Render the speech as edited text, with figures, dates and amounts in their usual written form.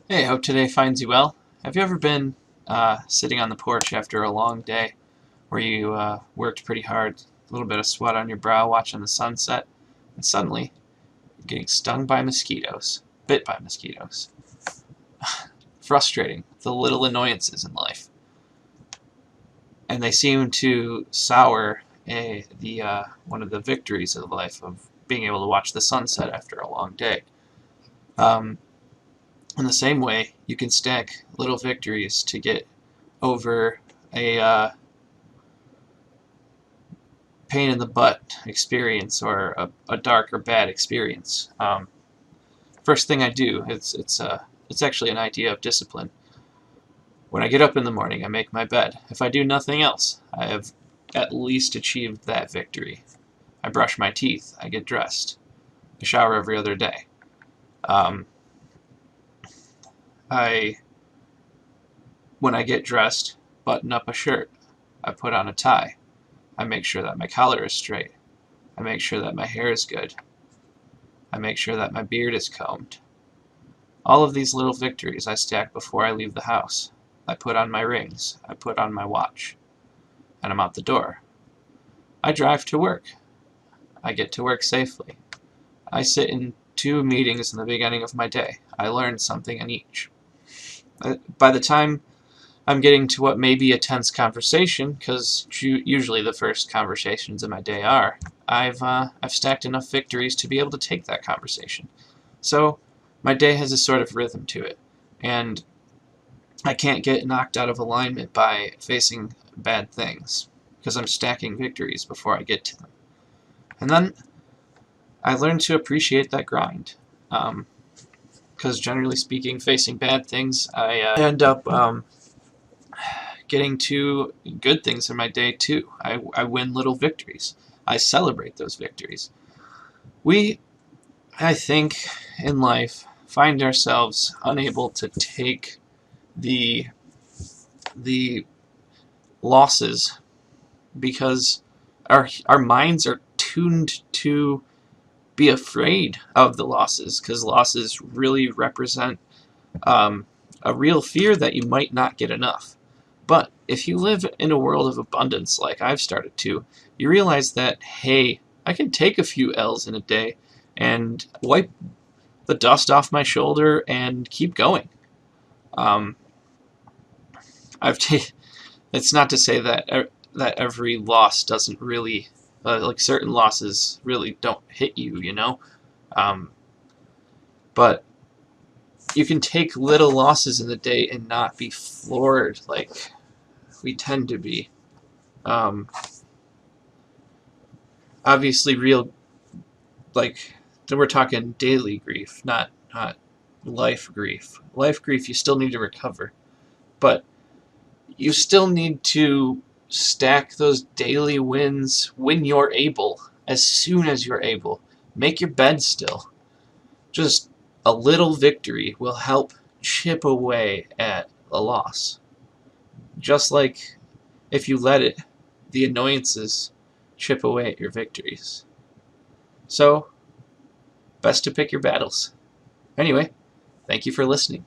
Hey, hope today finds you well. Have you ever been sitting on the porch after a long day where you worked pretty hard, a little bit of sweat on your brow watching the sunset, and suddenly you're getting stung by mosquitoes, bit by mosquitoes? Frustrating, the little annoyances in life. And they seem to sour one of the victories of life of being able to watch the sunset after a long day. Um, in the same way, you can stack little victories to get over a pain in the butt experience or a dark or bad experience. First thing I do, it's actually an idea of discipline. When I get up in the morning, I make my bed. If I do nothing else, I have at least achieved that victory. I brush my teeth. I get dressed. I shower every other day. Um, I when I get dressed, button up a shirt. I put on a tie. I make sure that my collar is straight. I make sure that my hair is good. I make sure that my beard is combed. All of these little victories I stack before I leave the house. I put on my rings. I put on my watch. And I'm out the door. I drive to work. I get to work safely. I sit in 2 meetings in the beginning of my day. I learn something in each. By the time I'm getting to what may be a tense conversation, because usually the first conversations in my day are, I've stacked enough victories to be able to take that conversation. So my day has a sort of rhythm to it, and I can't get knocked out of alignment by facing bad things, because I'm stacking victories before I get to them. And then I learn to appreciate that grind, because generally speaking, facing bad things, I end up getting to good things in my day too. I win little victories. I celebrate those victories. We, I think, in life, find ourselves unable to take the the losses because our minds are tuned to be afraid of the losses, because losses really represent um, a real fear that you might not get enough. But if you live in a world of abundance like I've started to, you realize that, hey, I can take a few L's in a day and wipe the dust off my shoulder and keep going. Um, I've taken. It's not to say that that every loss doesn't really, like certain losses really don't hit you, you know. Um, but you can take little losses in the day and not be floored like we tend to be. Um, Obviously, real, like, we're talking daily grief, not life grief. Life grief, you still need to recover, but you still need to stack those daily wins when you're able, as soon as you're able. Make your bed still. Just a little victory will help chip away at a loss. Just like if you let it, the annoyances chip away at your victories. So, best to pick your battles. Anyway, thank you for listening.